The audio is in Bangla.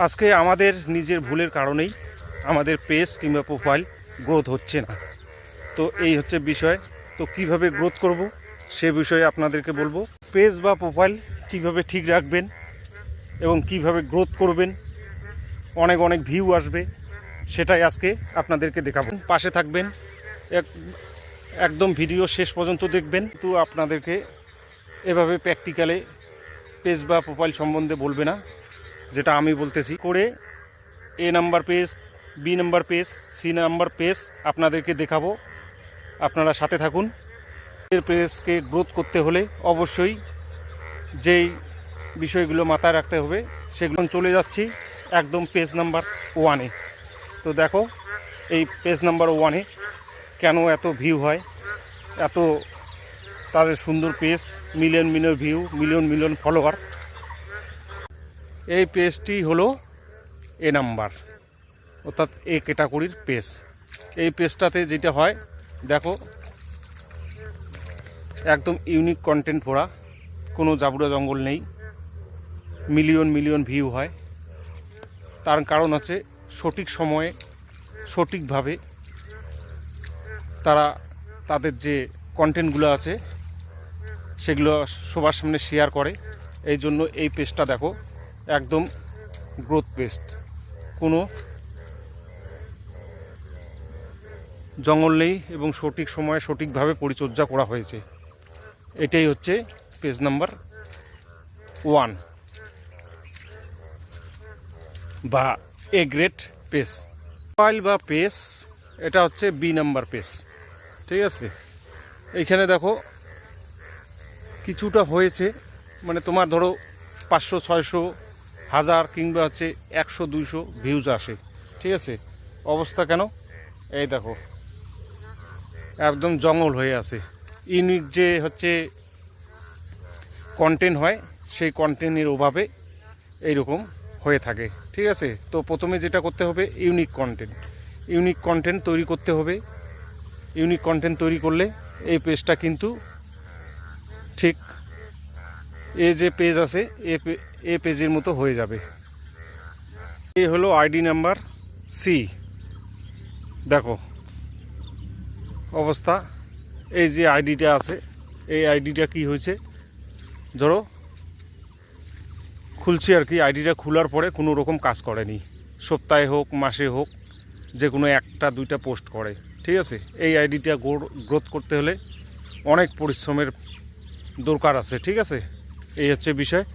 আজকে আমাদের নিজের ভুলের কারণেই আমাদের পেজ কিংবা প্রোফাইল গ্রোথ হচ্ছে না। তো এই হচ্ছে বিষয়। তো কিভাবে গ্রোথ করব সে বিষয়ে আপনাদেরকে বলবো। পেজ বা প্রোফাইল কিভাবে ঠিক রাখবেন এবং কিভাবে গ্রোথ করবেন, অনেক অনেক ভিউ আসবে, সেটাই আজকে আপনাদেরকে দেখাবো। পাশে থাকবেন, একদম ভিডিও শেষ পর্যন্ত দেখবেন। তো আপনাদেরকে এভাবে প্র্যাকটিক্যালে পেজ বা প্রোফাইল সম্বন্ধে বলবে না, যেটা আমি বলতেছি করে A number page, B number page, C number page আপনাদেরকে দেখাবো। আপনারা সাথে থাকুন। এর পেজকে গ্রোথ করতে হলে অবশ্যই যেই বিষয়গুলো মাথায় রাখতে হবে সেগুলো চলে যাচ্ছি একদম পেজ নাম্বার 1-এ। তো দেখো এই পেজ নাম্বার 1-এ কেন এত ভিউ হয়, এত তাদের সুন্দর page, million million view, million million follower. এই পেজটি হলো এ নাম্বার, অর্থাৎ এ ক্যাটাগরির পেজ। এই পেজটাতে যেটা হয় দেখো, একদম ইউনিক কন্টেন্ট ভরা, কোনো জাবুরা জঙ্গল নেই, মিলিয়ন মিলিয়ন ভিউ হয়। তার কারণ আছে সঠিক সময়ে সঠিকভাবে তারা তাদের যে কন্টেন্টগুলো আছে সেগুলো সবার সামনে শেয়ার করে। এই জন্য এই পেজটা দেখো একদম গ্রোথ পেজ, কোনো জঙ্গল নেই এবং সঠিক সময়ে সঠিকভাবে পরিচর্যা করা হয়েছে। এটাই হচ্ছে পেজ নাম্বার 1 বা এ গ্রেড পেজ। প্রোফাইল বা পেজ এটা হচ্ছে বি নাম্বার পেজ, ঠিক আছে। এইখানে দেখো কিছুটা হয়েছে, মানে তোমার ধরো 500, 600, 1000 কিংবা হচ্ছে 100, 200 ভিউজ আসে, ঠিক আছে। অবস্থা কেন এই দেখো একদম জঙ্গল হয়ে আছে। ইউনিক যে হচ্ছে কন্টেন্ট হয় সেই কন্টেন্টের অভাবে এইরকম হয়ে থাকে, ঠিক আছে। তো প্রথমে যেটা করতে হবে ইউনিক কন্টেন্ট তৈরি করতে হবে। ইউনিক কন্টেন্ট তৈরি করলে এই পেজটা কিন্তু ঠিক এ যে পেজ আছে এ পেজের মতো হয়ে যাবে। এই হলো আইডি নাম্বার সি। দেখো অবস্থা, এই যে আইডিটা আছে এই আইডিটা কি হয়েছে, ধরো খুলছি আর কি। আইডিটা খোলার পরে কোনো রকম কাজ করেনি, সপ্তাহে হোক মাসে হোক যে কোনো 1-2টা পোস্ট করে, ঠিক আছে। এই আইডিটা গ্রোথ করতে হলে অনেক পরিশ্রমের দরকার আছে, ঠিক আছে। এই হচ্ছে বিষয়।